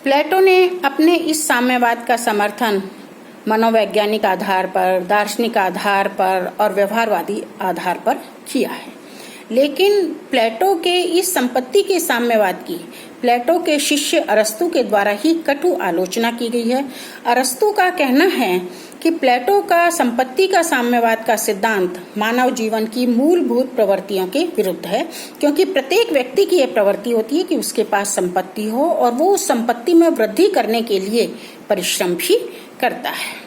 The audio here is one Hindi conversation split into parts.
प्लेटो ने अपने इस साम्यवाद का समर्थन मनोवैज्ञानिक आधार पर, दार्शनिक आधार पर और व्यवहारवादी आधार पर किया है। लेकिन प्लेटो के इस संपत्ति के साम्यवाद की प्लेटो के शिष्य अरस्तु के द्वारा ही कटु आलोचना की गई है। अरस्तु का कहना है कि प्लेटो का संपत्ति का साम्यवाद का सिद्धांत मानव जीवन की मूलभूत प्रवृत्तियों के विरुद्ध है, क्योंकि प्रत्येक व्यक्ति की यह प्रवृत्ति होती है कि उसके पास संपत्ति हो और वो उस संपत्ति में वृद्धि करने के लिए परिश्रम भी करता है।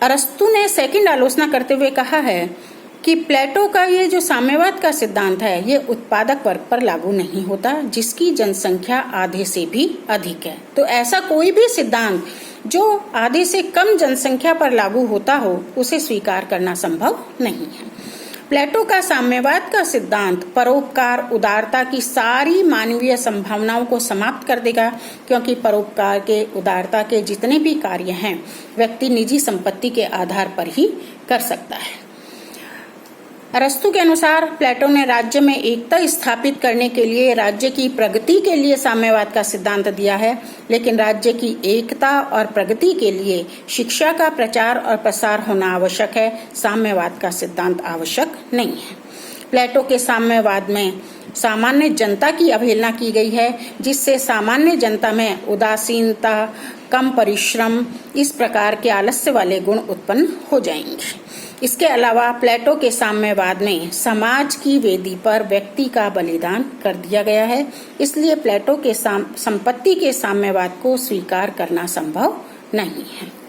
अरस्तु ने सेकंड आलोचना करते हुए कहा है कि प्लेटो का ये जो साम्यवाद का सिद्धांत है ये उत्पादक वर्ग पर लागू नहीं होता, जिसकी जनसंख्या आधे से भी अधिक है। तो ऐसा कोई भी सिद्धांत जो आधे से कम जनसंख्या पर लागू होता हो उसे स्वीकार करना संभव नहीं है। प्लेटो का साम्यवाद का सिद्धांत परोपकार, उदारता की सारी मानवीय संभावनाओं को समाप्त कर देगा, क्योंकि परोपकार के, उदारता के जितने भी कार्य हैं व्यक्ति निजी संपत्ति के आधार पर ही कर सकता है। अरस्तु के अनुसार प्लेटो ने राज्य में एकता स्थापित करने के लिए, राज्य की प्रगति के लिए साम्यवाद का सिद्धांत दिया है, लेकिन राज्य की एकता और प्रगति के लिए शिक्षा का प्रचार और प्रसार होना आवश्यक है। साम्यवाद का सिद्धांत आवश्यक नहीं है। प्लेटो के साम्यवाद में सामान्य जनता की अवहेलना की गई है, जिससे सामान्य जनता में उदासीनता, कम परिश्रम, इस प्रकार के आलस्य वाले गुण उत्पन्न हो जाएंगे। इसके अलावा प्लेटो के साम्यवाद में समाज की वेदी पर व्यक्ति का बलिदान कर दिया गया है, इसलिए प्लेटो के संपत्ति के साम्यवाद को स्वीकार करना संभव नहीं है।